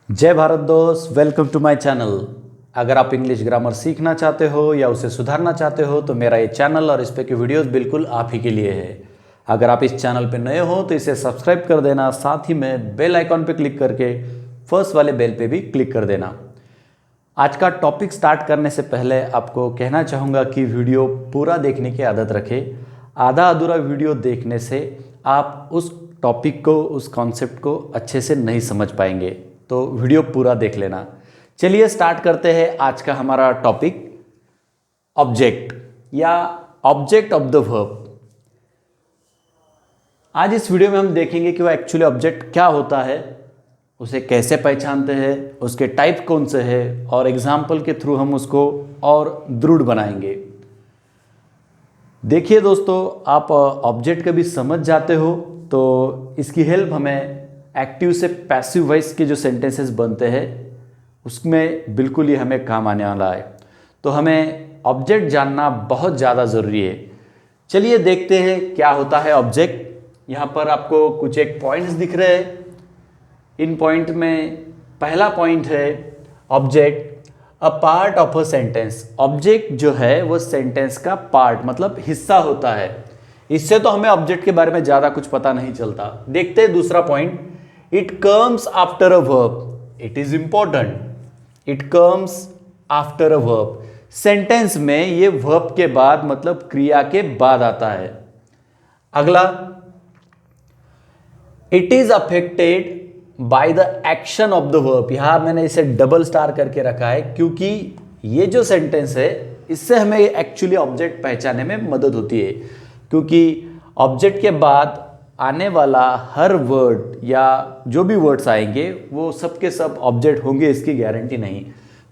जय भारत दोस्त, welcome to my channel. अगर आप इंग्लिश ग्रामर सीखना चाहते हो या उसे सुधारना चाहते हो तो मेरा ये चैनल और इस पे की वीडियोस बिल्कुल आप ही के लिए है। अगर आप इस चैनल पे नए हो तो इसे सब्सक्राइब कर देना, साथ ही में बेल आइकॉन पे क्लिक करके फर्स्ट वाले बेल पे भी क्लिक कर देना। आज का टॉपिक स्टार्ट करने से पहले आपको कहना चाहूँगा कि वीडियो पूरा देखने की आदत रखें। आधा अधूरा वीडियो देखने से आप उस टॉपिक को, उस कॉन्सेप्ट को अच्छे से नहीं समझ पाएंगे, तो वीडियो पूरा देख लेना। चलिए स्टार्ट करते हैं आज का हमारा टॉपिक, ऑब्जेक्ट या ऑब्जेक्ट ऑफ द वर्ब। आज इस वीडियो में हम देखेंगे कि वह एक्चुअली ऑब्जेक्ट क्या होता है, उसे कैसे पहचानते हैं, उसके टाइप कौन से हैं, और एग्जाम्पल के थ्रू हम उसको और दृढ़ बनाएंगे। देखिए दोस्तों, आप ऑब्जेक्ट कभी समझ जाते हो तो इसकी हेल्प हमें एक्टिव से पैसिव वॉइस के जो सेंटेंसेस बनते हैं उसमें बिल्कुल ही हमें काम आने वाला है। तो हमें ऑब्जेक्ट जानना बहुत ज़्यादा ज़रूरी है। चलिए देखते हैं क्या होता है ऑब्जेक्ट। यहाँ पर आपको कुछ एक पॉइंट्स दिख रहे हैं। इन पॉइंट में पहला पॉइंट है object a part of a sentence. Object जो है वो सेंटेंस का पार्ट मतलब हिस्सा होता है। इससे तो हमें ऑब्जेक्ट के बारे में ज़्यादा कुछ पता नहीं चलता। देखते हैं दूसरा point, it comes after a verb. It is important. It comes after a verb. Sentence में ये वर्ब के बाद मतलब क्रिया के बाद आता है। अगला, it is affected by the action of the verb. यहां मैंने इसे डबल स्टार करके रखा है क्योंकि ये जो सेंटेंस है इससे हमें एक्चुअली ऑब्जेक्ट पहचानने में मदद होती है। क्योंकि ऑब्जेक्ट के बाद आने वाला हर वर्ड या जो भी वर्ड्स आएंगे वो सब के सब ऑब्जेक्ट होंगे, इसकी गारंटी नहीं।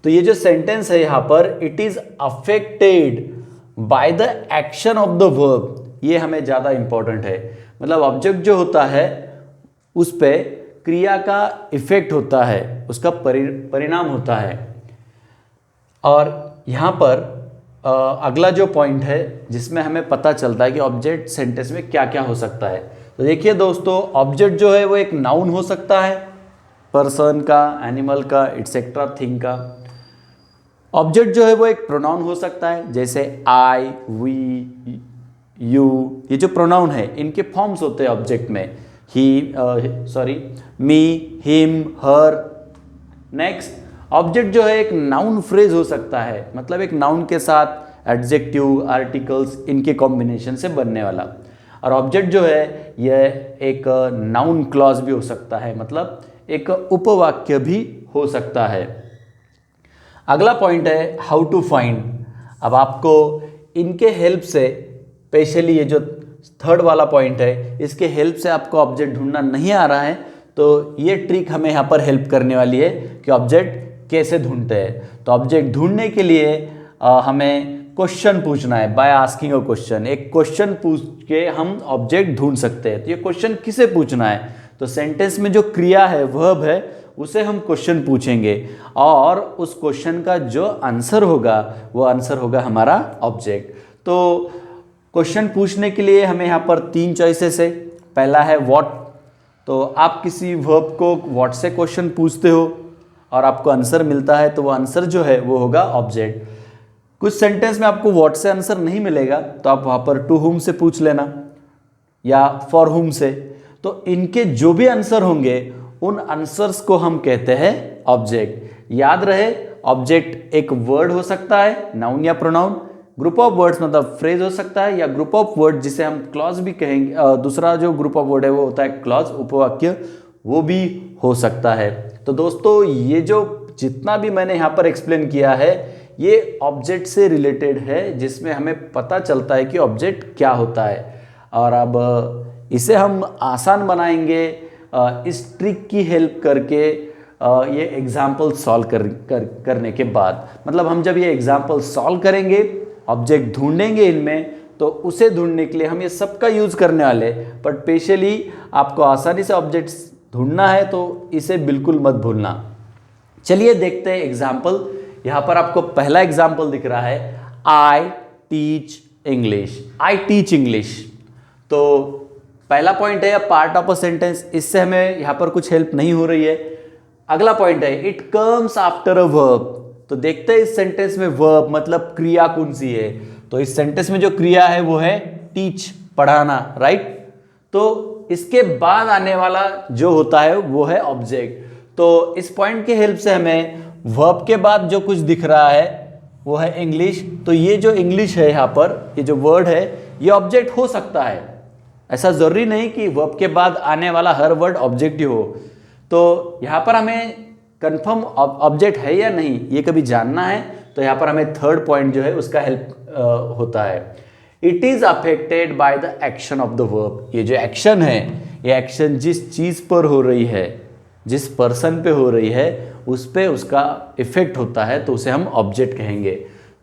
तो ये जो सेंटेंस है यहाँ पर, it is affected by the action of the verb, ये हमें ज़्यादा इंपॉर्टेंट है। मतलब ऑब्जेक्ट जो होता है उस पर क्रिया का इफेक्ट होता है, उसका परिणाम होता है। और यहाँ पर अगला जो पॉइंट है जिसमें हमें पता चलता है कि ऑब्जेक्ट सेंटेंस में क्या क्या हो सकता है। तो देखिए दोस्तों, ऑब्जेक्ट जो है वो एक नाउन हो सकता है, पर्सन का, एनिमल का, एटसेट्रा, थिंग का। ऑब्जेक्ट जो है वो एक प्रोनाउन हो सकता है, जैसे आई, वी, यू। ये जो प्रोनाउन है इनके फॉर्म्स होते हैं ऑब्जेक्ट में, मी, हिम, हर। नेक्स्ट, ऑब्जेक्ट जो है एक नाउन फ्रेज हो सकता है, मतलब एक नाउन के साथ एडजेक्टिव, आर्टिकल्स, इनके कॉम्बिनेशन से बनने वाला। और ऑब्जेक्ट जो है यह एक नाउन क्लॉज भी हो सकता है, मतलब एक उपवाक्य भी हो सकता है। अगला पॉइंट है हाउ टू फाइंड। अब आपको इनके हेल्प से, स्पेशली ये जो थर्ड वाला पॉइंट है, इसके हेल्प से आपको ऑब्जेक्ट ढूंढना नहीं आ रहा है तो ये ट्रिक हमें यहाँ पर हेल्प करने वाली है कि ऑब्जेक्ट कैसे ढूंढते हैं। तो ऑब्जेक्ट ढूंढने के लिए हमें क्वेश्चन पूछना है, बाय आस्किंग अ क्वेश्चन। एक क्वेश्चन पूछ के हम ऑब्जेक्ट ढूंढ सकते हैं। तो ये क्वेश्चन किसे पूछना है, तो सेंटेंस में जो क्रिया है, वर्ब है, उसे हम क्वेश्चन पूछेंगे और उस क्वेश्चन का जो आंसर होगा वो आंसर होगा हमारा ऑब्जेक्ट। तो क्वेश्चन पूछने के लिए हमें यहाँ पर 3 चॉइसेस है। पहला है व्हाट। तो आप किसी वर्ब को व्हाट से क्वेश्चन पूछते हो और आपको आंसर मिलता है तो वो आंसर जो है वो होगा ऑब्जेक्ट। कुछ सेंटेंस में आपको व्हाट से आंसर नहीं मिलेगा तो आप वहाँ पर टू हुम से पूछ लेना या फॉर हुम से। तो इनके जो भी आंसर होंगे उन आंसर्स को हम कहते हैं ऑब्जेक्ट। याद रहे, ऑब्जेक्ट एक वर्ड हो सकता है, नाउन या प्रोनाउन। ग्रुप ऑफ वर्ड्स मतलब फ्रेज हो सकता है, या ग्रुप ऑफ वर्ड जिसे हम क्लॉज भी कहेंगे। दूसरा जो ग्रुप ऑफ वर्ड है वो होता है क्लॉज, उपवाक्य, वो भी हो सकता है। तो दोस्तों, ये जो जितना भी मैंने यहाँ पर एक्सप्लेन किया है ये ऑब्जेक्ट से रिलेटेड है, जिसमें हमें पता चलता है कि ऑब्जेक्ट क्या होता है। और अब इसे हम आसान बनाएंगे इस ट्रिक की हेल्प करके, ये एग्जाम्पल सॉल्व करने के बाद। मतलब हम जब ये एग्जाम्पल सॉल्व करेंगे, ऑब्जेक्ट ढूंढेंगे इनमें, तो उसे ढूंढने के लिए हम ये सबका यूज़ करने वाले। बट स्पेशली आपको आसानी से ऑब्जेक्ट्स ढूंढना है तो इसे बिल्कुल मत भूलना। चलिए देखते हैं एग्जाम्पल। यहाँ पर आपको पहला एग्जाम्पल दिख रहा है, I teach English. I teach English. तो पहला पॉइंट है पार्ट ऑफ अ सेंटेंस, इससे हमें यहाँ पर कुछ हेल्प नहीं हो रही है। अगला पॉइंट है it comes after a verb. तो देखते हैं इस सेंटेंस में वर्ब मतलब क्रिया कौन सी है। तो इस सेंटेंस में जो क्रिया है वो है टीच, पढ़ाना, राइट। तो इसके बाद आने वाला जो होता है वो है ऑब्जेक्ट। तो इस पॉइंट के हेल्प से हमें वर्ब के बाद जो कुछ दिख रहा है वो है इंग्लिश। तो ये जो इंग्लिश है यहाँ पर, ये जो वर्ड है ये ऑब्जेक्ट हो सकता है। ऐसा जरूरी नहीं कि वर्ब के बाद आने वाला हर वर्ड ऑब्जेक्ट ही हो। तो यहाँ पर हमें कंफर्म ऑब्जेक्ट है या नहीं ये कभी जानना है, तो यहाँ पर हमें थर्ड पॉइंट जो है उसका हेल्प होता है। It is affected by the action of the verb. ये जो एक्शन है, ये एक्शन जिस चीज पर हो रही है, जिस पर्सन पे हो रही है, उस पे उसका इफेक्ट होता है, तो उसे हम ऑब्जेक्ट कहेंगे।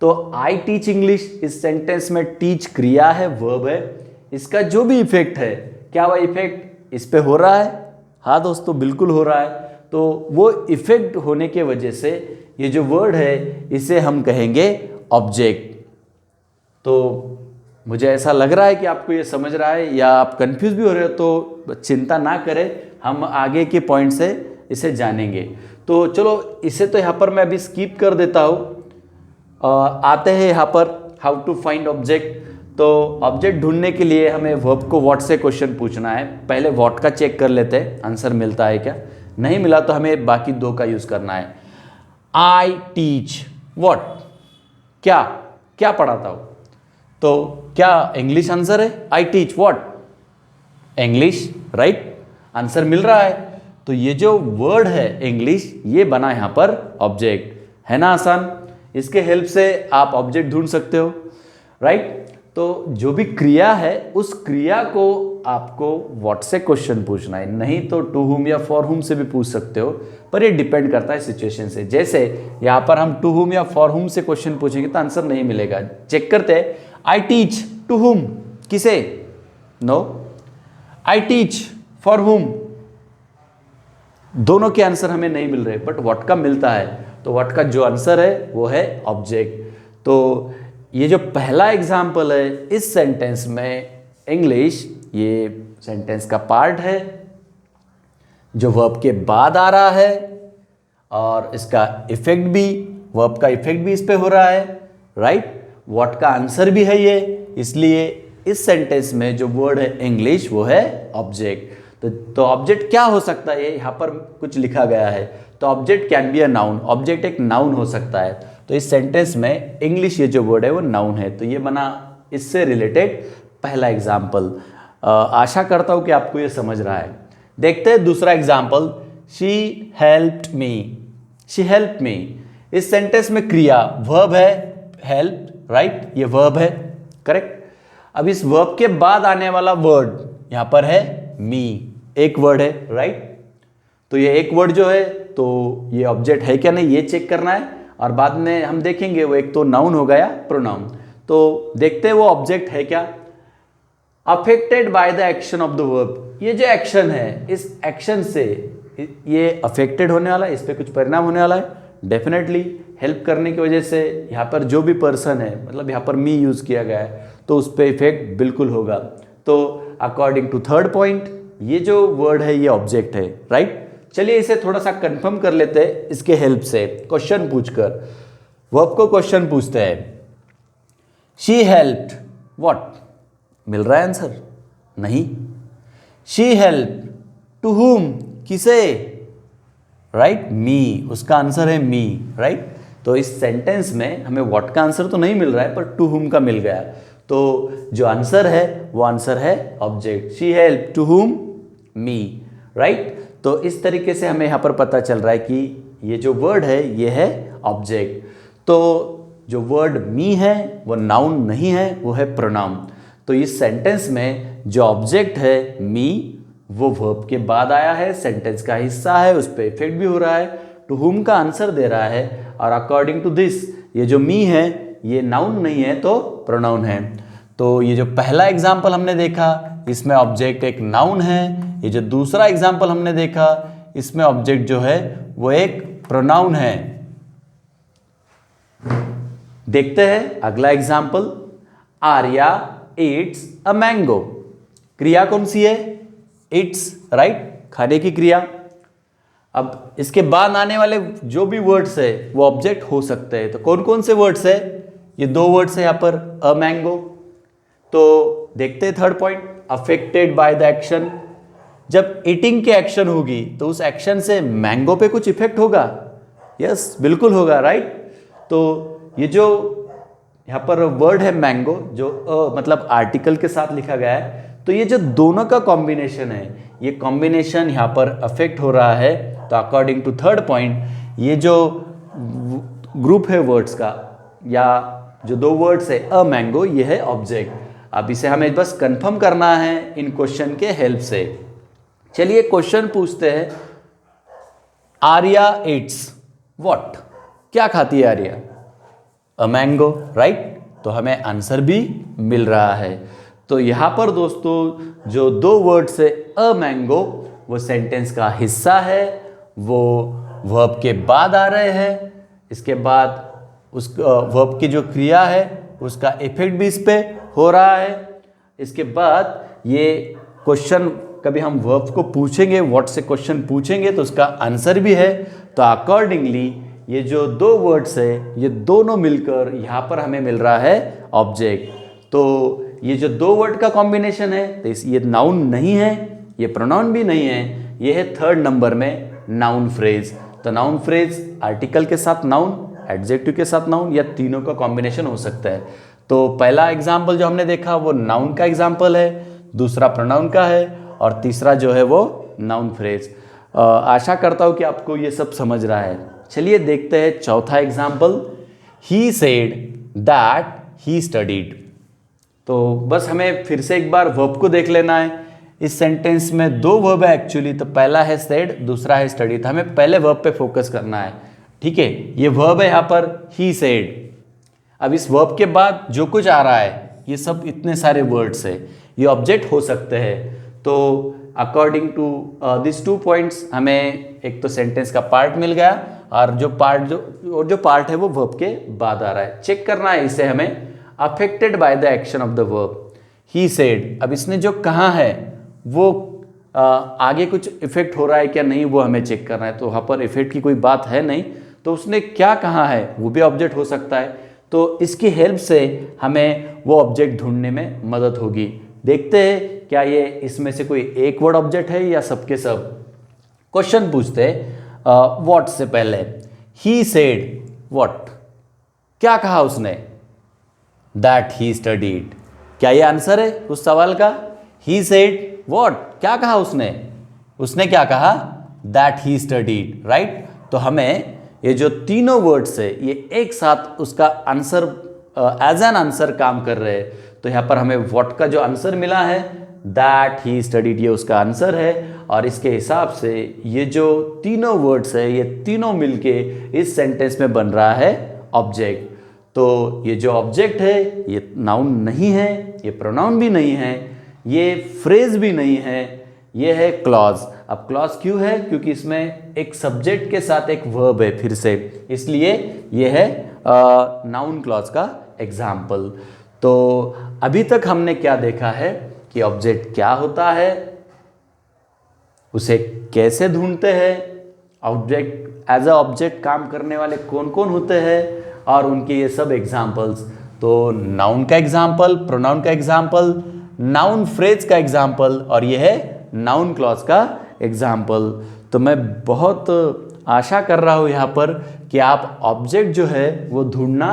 तो आई टीच इंग्लिश, इस सेंटेंस में टीच क्रिया है, वर्ब है। इसका जो भी इफेक्ट है, क्या वह इफेक्ट इस पे हो रहा है? हाँ दोस्तों, बिल्कुल हो रहा है। तो वो इफेक्ट होने के वजह से ये जो वर्ड है इसे हम कहेंगे ऑब्जेक्ट। तो मुझे ऐसा लग रहा है कि आपको ये समझ रहा है, या आप कंफ्यूज भी हो रहे हो तो चिंता ना करें, हम आगे के पॉइंट से इसे जानेंगे। तो चलो इसे तो यहाँ पर मैं अभी स्किप कर देता हूँ। आते हैं यहाँ पर हाउ टू फाइंड ऑब्जेक्ट। तो ऑब्जेक्ट ढूंढने के लिए हमें वर्ब को व्हाट से क्वेश्चन पूछना है। पहले व्हाट का चेक कर लेते हैं, आंसर मिलता है क्या। नहीं मिला तो हमें बाकी दो का यूज करना है। आई टीच व्हाट, क्या क्या पढ़ाता हूँ। तो क्या इंग्लिश आंसर है? I teach what, English, right. Answer मिल रहा है। तो ये जो वर्ड है इंग्लिश, ये बना यहाँ पर ऑब्जेक्ट, है ना आसान। इसके हेल्प से आप ऑब्जेक्ट ढूंढ सकते हो, राइट। तो जो भी क्रिया है उस क्रिया को आपको व्हाट से क्वेश्चन पूछना है, नहीं तो टू हुम या फॉर हुम से भी पूछ सकते हो, पर ये डिपेंड करता है सिचुएशन से। जैसे यहाँ पर हम टू हुम या फॉर हुम से क्वेश्चन पूछेंगे तो आंसर नहीं मिलेगा। चेक करते हैं, आई टीच टू हुम, किसे? नो। आई टीच फॉर हुम, दोनों के आंसर हमें नहीं मिल रहे, बट व्हाट का मिलता है। तो व्हाट का जो आंसर है वो है ऑब्जेक्ट। तो ये जो पहला एग्जाम्पल है इस सेंटेंस में इंग्लिश, ये सेंटेंस का पार्ट है जो वर्ब के बाद आ रहा है, और इसका इफेक्ट भी, वर्ब का इफेक्ट भी इस पे हो रहा है, राइट। व्हाट का आंसर भी है ये, इसलिए इस सेंटेंस में जो वर्ड है इंग्लिश वो है ऑब्जेक्ट। तो ऑब्जेक्ट क्या हो सकता है, यहाँ पर कुछ लिखा गया है। तो object can be a noun, object एक नाउन हो सकता है। तो इस सेंटेंस में इंग्लिश ये जो वर्ड है वो नाउन है। तो ये बना इससे रिलेटेड पहला एग्जाम्पल। आशा करता हूँ कि आपको ये समझ रहा है। देखते हैं दूसरा example, she helped me. She helped me, इस सेंटेंस में क्रिया वर्ब है हेल्प, राइट, ये वर्ब है, करेक्ट। अब इस वर्ब के बाद आने वाला वर्ड यहाँ पर है मी, एक वर्ड है, राइट। तो ये एक वर्ड जो है, तो ये ऑब्जेक्ट है क्या नहीं ये चेक करना है, और बाद में हम देखेंगे वो एक तो नाउन हो गया प्रोनाउन। तो देखते हैं वो ऑब्जेक्ट है क्या। Affected by the action of the verb, ये जो एक्शन है इस एक्शन से ये अफेक्टेड होने वाला है, इस पर कुछ परिणाम होने वाला है डेफिनेटली। हेल्प करने की वजह से यहाँ पर जो भी पर्सन है, मतलब यहाँ पर मी यूज किया गया है, तो उस पर इफेक्ट बिल्कुल होगा। तो अकॉर्डिंग टू थर्ड पॉइंट ये जो वर्ड है ये ऑब्जेक्ट है, राइट। चलिए इसे थोड़ा सा कंफर्म कर लेते हैं इसके हेल्प से, क्वेश्चन पूछकर। वर्ब को क्वेश्चन पूछते हैं, शी हेल्प्ड व्हाट, मिल रहा है आंसर? नहीं। शी हेल्प्ड टू हुम, किसे? राइट, मी, उसका आंसर है मी, राइट। तो इस सेंटेंस में हमें व्हाट का आंसर तो नहीं मिल रहा है, पर टू हुम का मिल गया। तो जो आंसर है वो आंसर है object, she help to whom me, right. तो इस तरीके से हमें यहाँ पर पता चल रहा है कि ये जो वर्ड है ये है ऑब्जेक्ट। तो जो वर्ड मी है वो नाउन नहीं है, वो है प्रोनाउन। तो इस सेंटेंस में जो ऑब्जेक्ट है मी, वो वर्ब के बाद आया है, सेंटेंस का हिस्सा है, उस पर इफेक्ट भी हो रहा है, टू हुम का आंसर दे रहा है, और अकॉर्डिंग टू दिस ये जो मी है ये नाउन नहीं है तो प्रोनाउन है। तो ये जो पहला एग्जाम्पल हमने देखा इसमें ऑब्जेक्ट एक नाउन है, ये जो दूसरा एग्जाम्पल हमने देखा इसमें ऑब्जेक्ट जो है वो एक प्रोनाउन है। देखते हैं अगला example, Arya Yeats a mango. क्रिया कौन सी है? इट्स, राइट, खाने की क्रिया। अब इसके बाद आने वाले जो भी वर्ड्स है वो ऑब्जेक्ट हो सकते हैं। तो कौन कौन से वर्ड्स है? ये दो वर्ड्स है यहाँ पर, अ मैंगो। तो देखते हैं third point, affected by the action. जब ईटिंग की एक्शन होगी तो उस एक्शन से मैंगो पे कुछ इफेक्ट होगा? यस, बिल्कुल होगा, राइट। तो ये जो यहाँ पर वर्ड है मैंगो, जो मतलब आर्टिकल के साथ लिखा गया है, तो ये जो दोनों का कॉम्बिनेशन है, ये कॉम्बिनेशन यहाँ पर अफेक्ट हो रहा है। तो अकॉर्डिंग टू थर्ड पॉइंट, ये जो ग्रुप है वर्ड्स का, या जो दो वर्ड्स है अ मैंगो, ये है ऑब्जेक्ट। अब इसे हमें बस कंफर्म करना है इन क्वेश्चन के हेल्प से। चलिए क्वेश्चन पूछते हैं, आर्या ईट्स व्हाट? क्या खाती है आर्या? A mango, right. तो हमें आंसर भी मिल रहा है। तो यहाँ पर दोस्तों जो दो वर्ड्स है अ मैंगो, वो सेंटेंस का हिस्सा है, वो वर्ब के बाद आ रहे हैं। इसके बाद उस वर्ब की जो क्रिया है उसका इफेक्ट भी इस पे हो रहा है। इसके बाद ये क्वेश्चन, कभी हम वर्ब को पूछेंगे, व्हाट से क्वेश्चन पूछेंगे तो उसका आंसर भी है। तो अकॉर्डिंगली ये जो दो वर्ड्स है, ये दोनों मिलकर यहाँ पर हमें मिल रहा है ऑब्जेक्ट। तो ये जो दो वर्ड का कॉम्बिनेशन है, तो ये नाउन नहीं है, ये प्रोनाउन भी नहीं है, ये है थर्ड नंबर में नाउन फ्रेज। तो नाउन फ्रेज आर्टिकल के साथ नाउन, एडजेक्टिव के साथ नाउन, या तीनों का कॉम्बिनेशन हो सकता है। तो पहला एग्जाम्पल जो हमने देखा वो नाउन का एग्जाम्पल है, दूसरा प्रोनाउन का है, और तीसरा जो है वो नाउन फ्रेज। आशा करता हूँ कि आपको ये सब समझ रहा है। चलिए देखते हैं चौथा example, he said that he studied. तो बस हमें फिर से एक बार वर्ब को देख लेना है। इस सेंटेंस में दो वर्ब है एक्चुअली, तो पहला है सेड, दूसरा है स्टडी। तो हमें पहले वर्ब पे फोकस करना है, ठीक है। ये वर्ब है यहाँ पर ही सेड। अब इस वर्ब के बाद जो कुछ आ रहा है, ये सब इतने सारे वर्ड्स है, ये ऑब्जेक्ट हो सकते हैं। तो अकॉर्डिंग टू दिस 2 पॉइंट्स हमें एक तो सेंटेंस का पार्ट मिल गया, और जो पार्ट है वो वर्ब के बाद आ रहा है। चेक करना है इसे हमें, affected by the action of the verb, he said. अब इसने जो कहा है वो आगे कुछ इफेक्ट हो रहा है क्या नहीं, वो हमें चेक करना है। तो वहाँ पर इफेक्ट की कोई बात है नहीं, तो उसने क्या कहा है वो भी ऑब्जेक्ट हो सकता है। तो इसकी हेल्प से हमें वो ऑब्जेक्ट ढूंढने में मदद होगी। देखते हैं क्या ये इसमें से कोई एक वर्ड ऑब्जेक्ट है या सबके सब। क्वेश्चन पूछते हैं व्हाट से पहले, ही सेड व्हाट, क्या कहा उसने? That he studied. क्या ये आंसर है उस सवाल का? ही सेड व्हाट, क्या कहा उसने क्या कहा? That he studied, right. तो हमें ये जो तीनों वर्ड्स है ये एक साथ उसका आंसर एज एन आंसर काम कर रहे हैं। तो यहाँ पर हमें व्हाट का जो आंसर मिला है, दैट ही स्टडीड, ये उसका आंसर है। और इसके हिसाब से ये जो तीनों वर्ड्स है, ये तीनों मिलके इस सेंटेंस में बन रहा है ऑब्जेक्ट। तो ये जो ऑब्जेक्ट है ये नाउन नहीं है, ये प्रोनाउन भी नहीं है, ये फ्रेज भी नहीं है, ये है क्लॉज। अब क्लॉज क्यों है? क्योंकि इसमें एक सब्जेक्ट के साथ एक वर्ब है फिर से, इसलिए ये है नाउन क्लॉज का एग्जाम्पल। तो अभी तक हमने क्या देखा है कि ऑब्जेक्ट क्या होता है, उसे कैसे ढूंढते हैं, ऑब्जेक्ट एज अ ऑब्जेक्ट काम करने वाले कौन कौन होते हैं, और उनके ये सब एग्जाम्पल्स। तो नाउन का एग्जाम्पल, प्रोनाउन का एग्जाम्पल, नाउन फ्रेज का एग्जाम्पल, और ये है नाउन क्लॉज का एग्जाम्पल। तो मैं बहुत आशा कर रहा हूँ यहाँ पर कि आप ऑब्जेक्ट जो है वो ढूंढना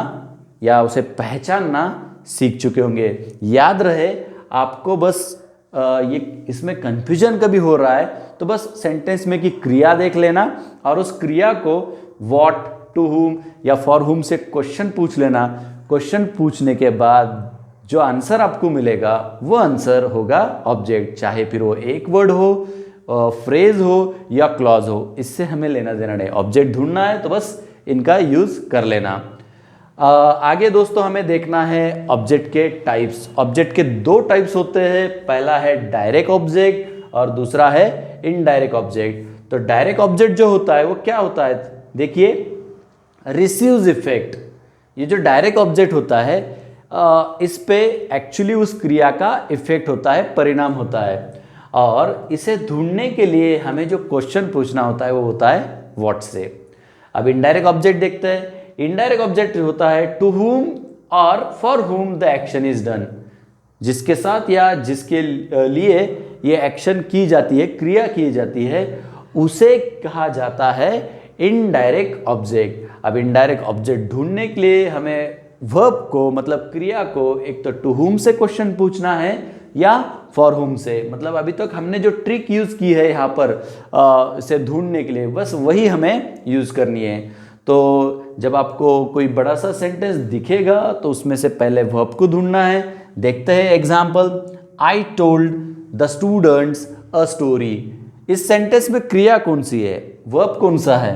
या उसे पहचानना सीख चुके होंगे। याद रहे आपको, बस ये इसमें कन्फ्यूजन कभी हो रहा है तो बस सेंटेंस में की क्रिया देख लेना, और उस क्रिया को व्हाट, टू हुम या फॉर हुम से क्वेश्चन पूछ लेना। क्वेश्चन पूछने के बाद जो आंसर आपको मिलेगा वो आंसर होगा ऑब्जेक्ट, चाहे फिर वो एक वर्ड हो, फ्रेज हो या क्लॉज हो, इससे हमें लेना देना नहीं। ऑब्जेक्ट ढूंढना है तो बस इनका यूज कर लेना। आगे दोस्तों हमें देखना है ऑब्जेक्ट के टाइप्स। ऑब्जेक्ट के दो टाइप्स होते हैं, पहला है डायरेक्ट ऑब्जेक्ट और दूसरा है इनडायरेक्ट ऑब्जेक्ट। तो डायरेक्ट ऑब्जेक्ट जो होता है वो क्या होता है, देखिए, रिसीव्स इफेक्ट। ये जो डायरेक्ट ऑब्जेक्ट होता है इस पे एक्चुअली उस क्रिया का इफेक्ट होता है, परिणाम होता है। और इसे ढूंढने के लिए हमें जो क्वेश्चन पूछना होता है वो होता है व्हाट से। अब इनडायरेक्ट ऑब्जेक्ट देखते हैं। इनडायरेक्ट ऑब्जेक्ट होता है टू हुम और for whom the action is done, जिसके साथ या जिसके लिए ये एक्शन की जाती है, क्रिया की जाती है, उसे कहा जाता है इनडायरेक्ट ऑब्जेक्ट। अब इनडायरेक्ट ऑब्जेक्ट ढूंढने के लिए हमें वर्ब को मतलब क्रिया को एक तो टू हुम से क्वेश्चन पूछना है या फॉर हुम से। मतलब अभी तक हमने जो ट्रिक यूज की है यहाँ पर इसे ढूंढने के लिए, बस वही हमें यूज करनी है। तो जब आपको कोई बड़ा सा सेंटेंस दिखेगा तो उसमें से पहले वर्ब को ढूंढना है। देखते हैं example, I told the students a story. इस सेंटेंस में क्रिया कौन सी है, वर्ब कौन सा है?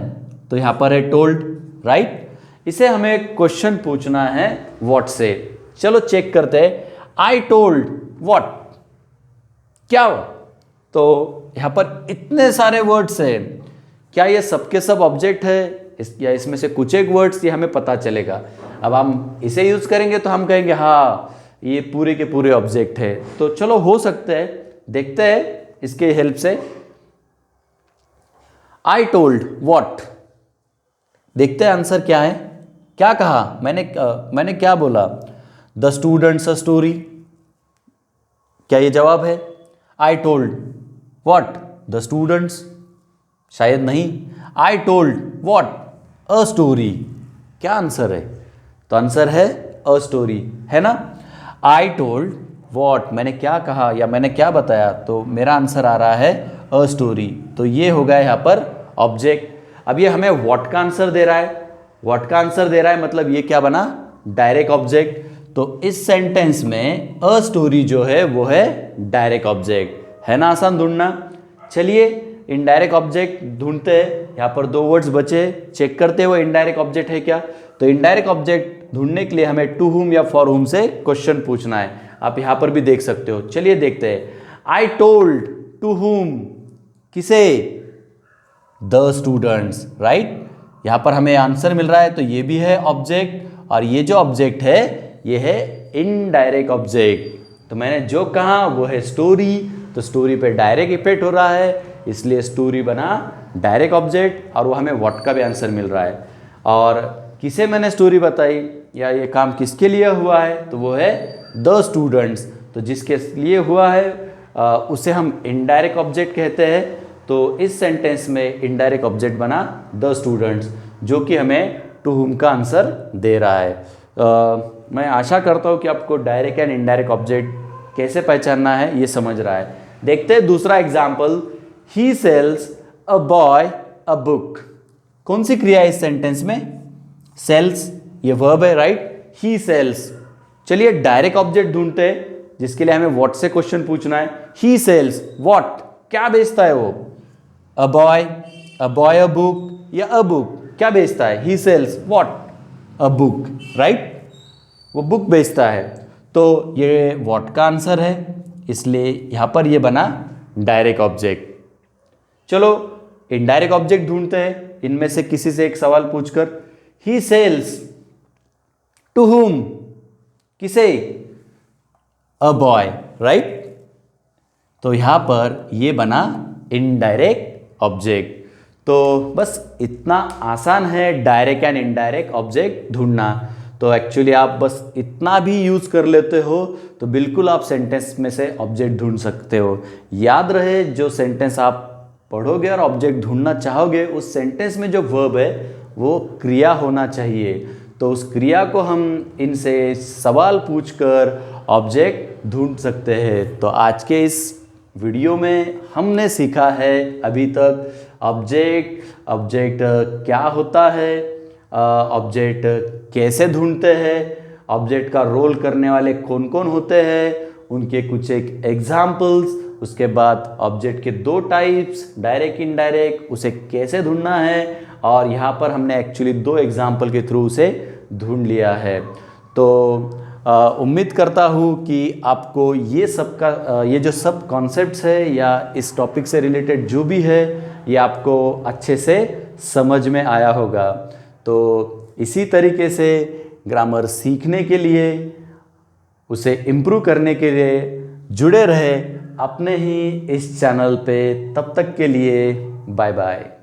तो यहां पर है टोल्ड, राइट। इसे हमें क्वेश्चन पूछना है व्हाट से। चलो चेक करते हैं, आई टोल्ड व्हाट, क्या हुआ? तो यहां पर इतने सारे वर्ड्स हैं, क्या ये सबके सब ऑब्जेक्ट है या इसमें से कुछ एक वर्ड्स, ये हमें पता चलेगा। अब हम इसे यूज करेंगे तो हम कहेंगे हाँ ये पूरे के पूरे ऑब्जेक्ट है। तो चलो हो सकते हैं, देखते हैं इसके हेल्प से। आई टोल्ड व्हाट, देखते हैं आंसर क्या है। क्या कहा मैंने क्या बोला? द स्टूडेंट्स अ स्टोरी, क्या ये जवाब है? I told what the students, शायद नहीं। I told what a story, क्या आंसर है? तो आंसर है अ स्टोरी, है ना। आई टोल्ड व्हाट, मैंने क्या कहा या मैंने क्या बताया, तो मेरा आंसर आ रहा है अ स्टोरी। तो ये हो गया यहाँ पर ऑब्जेक्ट। अब ये हमें व्हाट का आंसर दे रहा है, व्हाट का आंसर दे रहा है मतलब ये क्या बना? Direct object. तो इस सेंटेंस में अ स्टोरी जो है वो है डायरेक्ट ऑब्जेक्ट, है ना। आसान ढूंढना। चलिए इनडायरेक्ट ऑब्जेक्ट ढूंढते हैं। यहाँ पर दो वर्ड्स बचे, चेक करते हुए इनडायरेक्ट ऑब्जेक्ट है क्या। तो इनडायरेक्ट ऑब्जेक्ट ढूंढने के लिए हमें टू हुम या फॉर हुम से क्वेश्चन पूछना है। आप यहाँ पर भी देख सकते हो। चलिए देखते हैं, आई टोल्ड टू हुम, किसे? The students, right. यहाँ पर हमें आंसर मिल रहा है, तो ये भी है ऑब्जेक्ट, और ये जो ऑब्जेक्ट है ये है इनडायरेक्ट ऑब्जेक्ट। तो मैंने जो कहा वो है स्टोरी, तो स्टोरी पे डायरेक्ट इफेक्ट हो रहा है, इसलिए स्टोरी बना डायरेक्ट ऑब्जेक्ट, और वो हमें व्हाट का भी आंसर मिल रहा है। और किसे मैंने स्टोरी बताई या ये काम किसके लिए हुआ है, तो वो है द स्टूडेंट्स। तो जिसके लिए हुआ है उसे हम इनडायरेक्ट ऑब्जेक्ट कहते हैं। तो इस सेंटेंस में इनडायरेक्ट ऑब्जेक्ट बना द स्टूडेंट्स, जो कि हमें टू हुम का आंसर दे रहा है। मैं आशा करता हूँ कि आपको डायरेक्ट एंड इनडायरेक्ट ऑब्जेक्ट कैसे पहचानना है ये समझ रहा है। देखते हैं दूसरा example, he sells a boy a book. कौन सी क्रिया है इस सेंटेंस में? सेल्स, ये वर्ब है, राइट। ही सेल्स। चलिए डायरेक्ट ऑब्जेक्ट ढूंढते हैं, जिसके लिए हमें व्हाट से क्वेश्चन पूछना है। ही सेल्स व्हाट, क्या बेचता है वो? अ बॉय अ बुक, या अ बुक, क्या बेचता है? He sells what a book, right, वो बुक बेचता है। तो ये व्हाट का आंसर है, इसलिए यहां पर ये बना डायरेक्ट ऑब्जेक्ट। चलो इनडायरेक्ट ऑब्जेक्ट ढूंढते हैं, इनमें से किसी से एक सवाल पूछकर। ही सेल्स टू हुम, किसे? A boy, right. तो यहां पर ये बना इनडायरेक्ट ऑब्जेक्ट। तो बस इतना आसान है डायरेक्ट एंड इनडायरेक्ट ऑब्जेक्ट ढूंढना। तो एक्चुअली आप बस इतना भी यूज कर लेते हो तो बिल्कुल आप सेंटेंस में से ऑब्जेक्ट ढूंढ सकते हो। याद रहे, जो सेंटेंस आप पढ़ोगे और ऑब्जेक्ट ढूंढना चाहोगे, उस सेंटेंस में जो वर्ब है वो क्रिया होना चाहिए। तो उस क्रिया को हम इनसे सवाल पूछकर ऑब्जेक्ट ढूंढ सकते हैं। तो आज के इस वीडियो में हमने सीखा है अभी तक ऑब्जेक्ट क्या होता है, ऑब्जेक्ट कैसे ढूंढते हैं, ऑब्जेक्ट का रोल करने वाले कौन कौन होते हैं, उनके कुछ एक एग्जाम्पल्स, उसके बाद ऑब्जेक्ट के दो टाइप्स डायरेक्ट इनडायरेक्ट, उसे कैसे ढूंढना है, और यहाँ पर हमने एक्चुअली दो एग्जाम्पल के थ्रू उसे ढूंढ लिया है। तो उम्मीद करता हूँ कि आपको ये जो सब कॉन्सेप्ट्स है या इस टॉपिक से रिलेटेड जो भी है ये आपको अच्छे से समझ में आया होगा। तो इसी तरीके से ग्रामर सीखने के लिए, उसे इम्प्रूव करने के लिए जुड़े रहे अपने ही इस चैनल पे। तब तक के लिए बाय बाय।